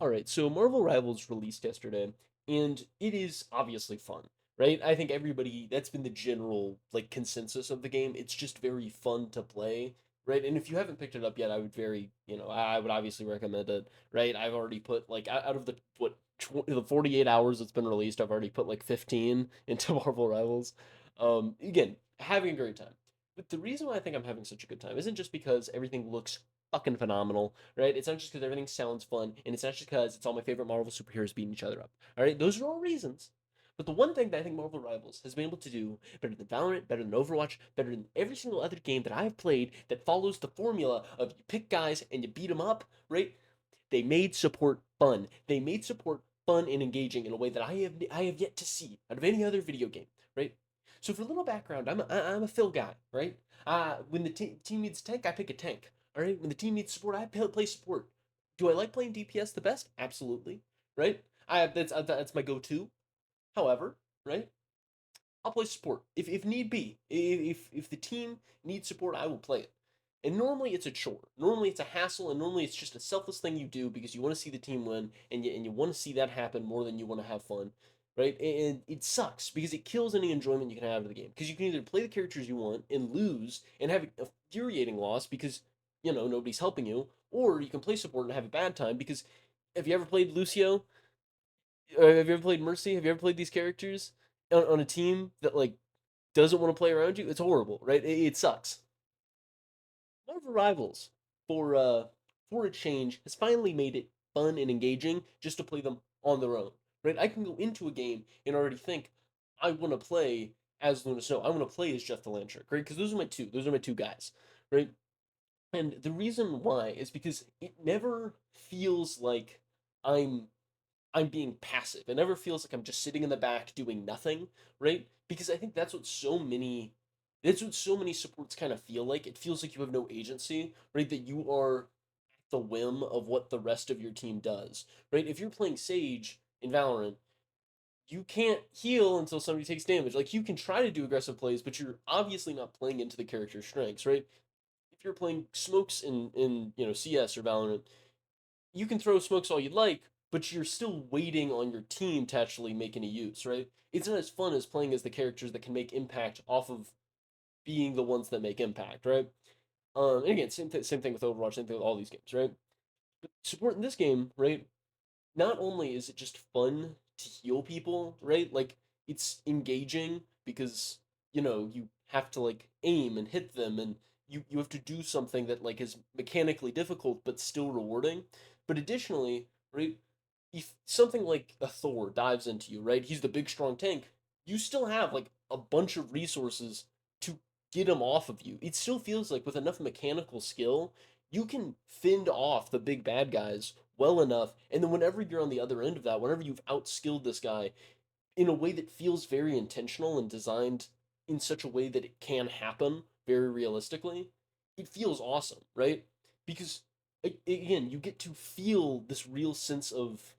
All right, so Marvel Rivals released yesterday, and it is obviously fun, right? I think everybody, that's been the general like consensus of the game. It's just very fun to play, right? And if you haven't picked it up yet, I would I would obviously recommend it, right? I've already put like out of the the 48 hours it's been released, I've already put like 15 into Marvel Rivals. Again, having a great time. But the reason why I think I'm having such a good time isn't just because everything looks fucking phenomenal, right? It's not just because everything sounds fun, and it's not just because it's all my favorite Marvel superheroes beating each other up. All right, those are all reasons. But the one thing that I think Marvel Rivals has been able to do better than Valorant, better than Overwatch, better than every single other game that I've played that follows the formula of you pick guys and you beat them up, right? They made support fun. They made support fun and engaging in a way that I have yet to see out of any other video game, right? So for a little background, I'm a fill guy, right? When the team needs tank, I pick a tank. All right. When the team needs support, I play support. Do I like playing DPS the best? Absolutely, right? That's my go-to. However, right, I'll play support if need be. If the team needs support, I will play it. And normally it's a chore. Normally it's a hassle, and normally it's just a selfless thing you do because you want to see the team win, and you want to see that happen more than you want to have fun, right? And it sucks because it kills any enjoyment you can have of the game because you can either play the characters you want and lose and have a infuriating loss because nobody's helping you, or you can play support and have a bad time because have you ever played Lucio? Have you ever played Mercy? Have you ever played these characters on a team that like doesn't want to play around you? It's horrible, right? It sucks. Marvel Rivals, for uh for a change, has finally made it fun and engaging just to play them on their own, right? I can go into a game and already think I want to play as Luna Snow. I want to play as Jeff the Lantern, right? Because those are my two guys, right? And the reason why is because it never feels like I'm I'm being passive. It never feels like I'm just sitting in the back doing nothing, right? Because I think that's what so many supports kind of feel like. It feels like you have no agency, right? That you are at the whim of what the rest of your team does, right? If you're playing Sage in Valorant, you can't heal until somebody takes damage. Like you can try to do aggressive plays, but you're obviously not playing into the character's strengths, right? If you're playing smokes in CS or Valorant, you can throw smokes all you'd like, but you're still waiting on your team to actually make any use, right? It's not as fun as playing as the characters that can make impact off of being the ones that make impact, right? And again, same thing with Overwatch, same thing with all these games, right? But support in this game, right? Not only is it just fun to heal people, right? Like it's engaging because you have to like aim and hit them, and you have to do something that like is mechanically difficult but still rewarding. But additionally, right, if something like a Thor dives into you, right? He's the big strong tank. You still have like a bunch of resources to get him off of you. It still feels like with enough mechanical skill, you can fend off the big bad guys well enough. And then whenever you're on the other end of that, whenever you've outskilled this guy in a way that feels very intentional and designed in such a way that it can happen very realistically, it feels awesome, right? Because again, you get to feel this real sense of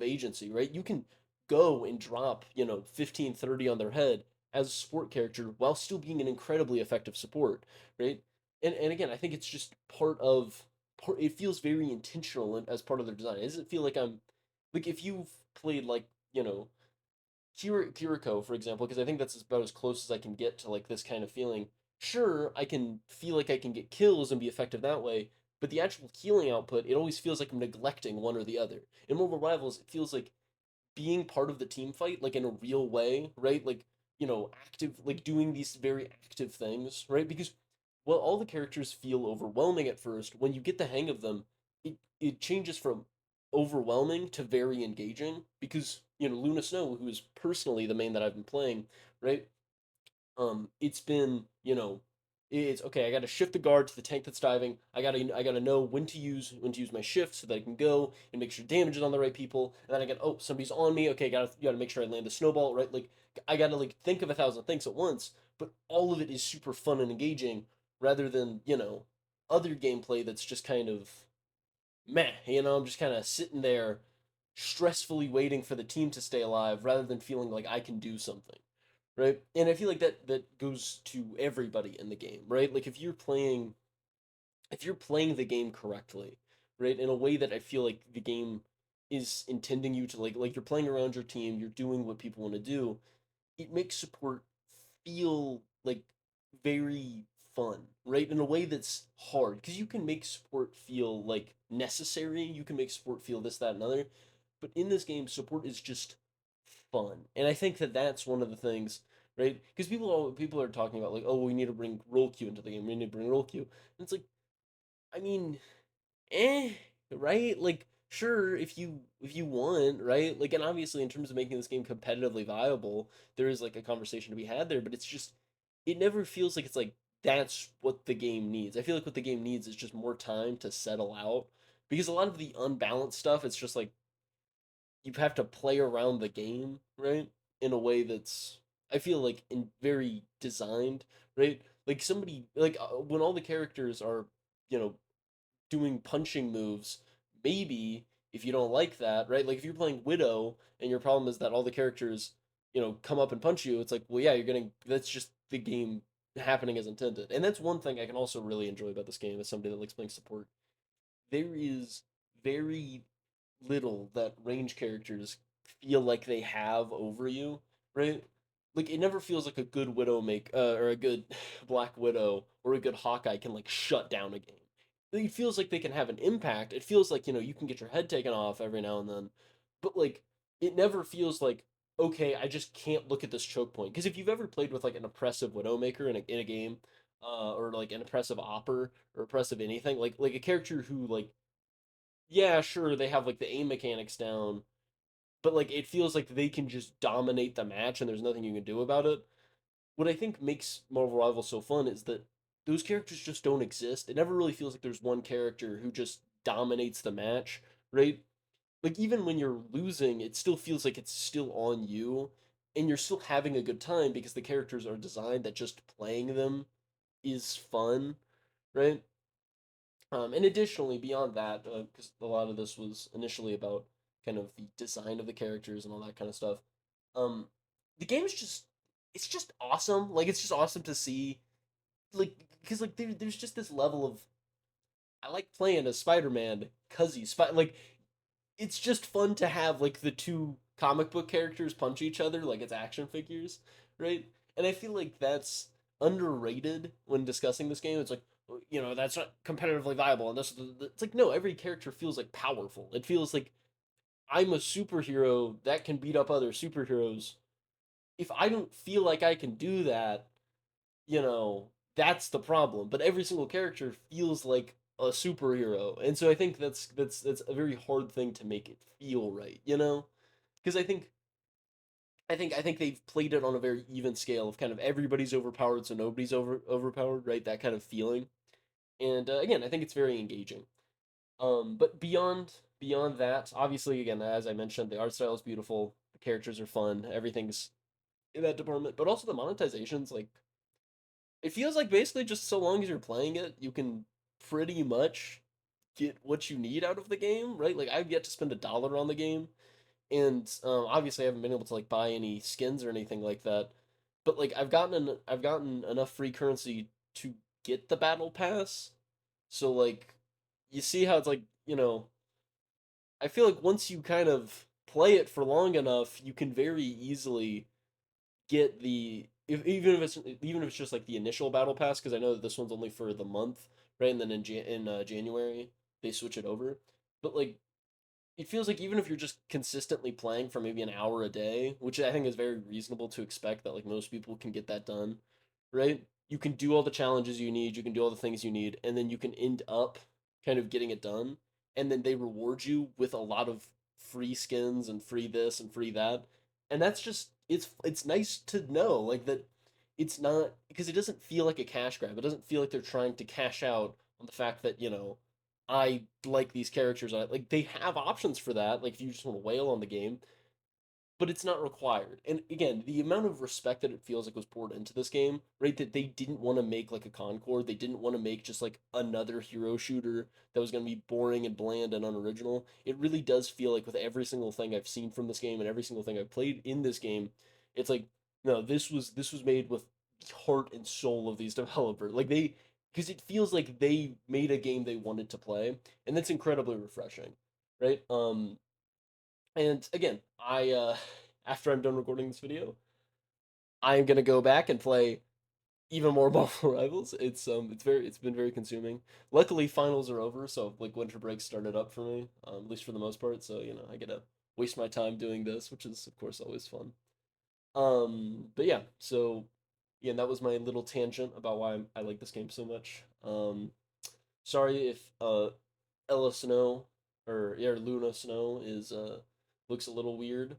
agency, right? You can go and drop, 15, 30 on their head as a support character while still being an incredibly effective support, right? And again, I think it's just it feels very intentional as part of their design. It doesn't feel like I'm like if you've played like, Kiriko, for example, because I think that's about as close as I can get to like this kind of feeling. Sure, I can feel like I can get kills and be effective that way, but the actual healing output, it always feels like I'm neglecting one or the other. In Mobile Rivals, it feels like being part of the team fight, like in a real way, right? Like, active, like doing these very active things, right? Because while all the characters feel overwhelming at first, when you get the hang of them, it changes from overwhelming to very engaging because, Luna Snow, who is personally the main that I've been playing, right? It's been, it's okay, I gotta shift the guard to the tank that's diving. I gotta know when to use my shift so that I can go and make sure damage is on the right people. And then I got, oh, somebody's on me. Okay, gotta make sure I land the snowball, right? Like I gotta like think of a thousand things at once, but all of it is super fun and engaging rather than, other gameplay that's just kind of meh, I'm just kind of sitting there stressfully waiting for the team to stay alive rather than feeling like I can do something, right? And I feel like that goes to everybody in the game, right? Like if you're playing the game correctly, right? In a way that I feel like the game is intending you to like you're playing around your team, you're doing what people want to do. It makes support feel like very fun, right? In a way that's hard because you can make support feel like necessary, you can make support feel this, that, and other. But in this game, support is just fun, and I think that that's one of the things, right? Because people are talking about like, oh, we need to bring role queue into the game. We need to bring role queue, and it's like, I mean, eh, right? Like, sure, if you want, right? Like, and obviously, in terms of making this game competitively viable, there is like a conversation to be had there. But it's just, it never feels like it's like that's what the game needs. I feel like what the game needs is just more time to settle out because a lot of the unbalanced stuff, it's just like you have to play around the game, right? In a way that's I feel like in very designed, right? Like somebody like when all the characters are, you know, doing punching moves, maybe if you don't like that, right? Like if you're playing Widow and your problem is that all the characters, come up and punch you, it's like, well, yeah, you're getting that's just the game happening as intended. And that's one thing I can also really enjoy about this game as somebody that likes playing support. There is very little that range characters feel like they have over you, right? Like it never feels like a good Widow make or a good Black Widow or a good Hawkeye can like shut down a game. It feels like they can have an impact. It feels like, you can get your head taken off every now and then. But like it never feels like okay, I just can't look at this choke point. Because if you've ever played with like an oppressive Widowmaker in a game, or like an oppressive Opper or oppressive anything, like a character who like yeah, sure, they have like the aim mechanics down, but like it feels like they can just dominate the match and there's nothing you can do about it. What I think makes Marvel Rivals so fun is that those characters just don't exist. It never really feels like there's one character who just dominates the match, right? Like even when you're losing, it still feels like it's still on you and you're still having a good time because the characters are designed that just playing them is fun, right? And additionally, beyond that, because a lot of this was initially about kind of the design of the characters and all that kind of stuff, um, the game is it's just awesome. Like it's just awesome to see, like because like there's just this level of I like playing as Spider-Man because like it's just fun to have like the two comic book characters punch each other like it's action figures, right? And I feel like that's underrated when discussing this game. It's like, that's not competitively viable, and it's like no, every character feels like powerful. It feels like I'm a superhero that can beat up other superheroes. If I don't feel like I can do that, that's the problem. But every single character feels like a superhero, and so I think that's a very hard thing to make it feel right, Because I think they've played it on a very even scale of kind of everybody's overpowered, so nobody's overpowered, right? That kind of feeling. And again, I think it's very engaging. But beyond that, obviously, again, as I mentioned, the art style is beautiful, the characters are fun, everything's in that department. But also the monetization's like it feels like basically just so long as you're playing it, you can pretty much get what you need out of the game, right? Like I've yet to spend $1 on the game, and obviously I haven't been able to like buy any skins or anything like that. But like I've gotten enough free currency to get the battle pass. So like you see how it's like, I feel like once you kind of play it for long enough, you can very easily get even if it's just like the initial battle pass because I know that this one's only for the month, right? And then in January they switch it over. But like it feels like even if you're just consistently playing for maybe an hour a day, which I think is very reasonable to expect that like most people can get that done, right? You can do all the challenges you need, you can do all the things you need, and then you can end up kind of getting it done. And then they reward you with a lot of free skins and free this and free that. And that's just it's nice to know like that it's not because it doesn't feel like a cash grab. It doesn't feel like they're trying to cash out on the fact that, I like these characters. Like they have options for that. Like if you just want to wail on the game, but it's not required. And again, the amount of respect that it feels like was poured into this game, right? That they didn't want to make like a Concord. They didn't want to make just like another hero shooter that was going to be boring and bland and unoriginal. It really does feel like with every single thing I've seen from this game and every single thing I've played in this game, it's like no, this was made with the heart and soul of these developers. Like because it feels like they made a game they wanted to play, and that's incredibly refreshing, right? And again, I after I'm done recording this video, I'm gonna go back and play even more Marvel Rivals. It's been very consuming. Luckily, finals are over, so like winter break started up for me, at least for the most part. So I get to waste my time doing this, which is of course always fun. But yeah, so yeah, that was my little tangent about why I like this game so much. Sorry if Ella Snow or yeah, Luna Snow is looks a little weird.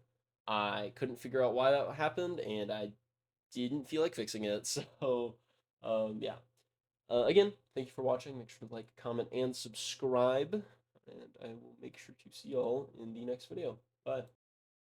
I couldn't figure out why that happened, and I didn't feel like fixing it. So, yeah. Again, thank you for watching. Make sure to like, comment, and subscribe. And I will make sure to see y'all in the next video. Bye.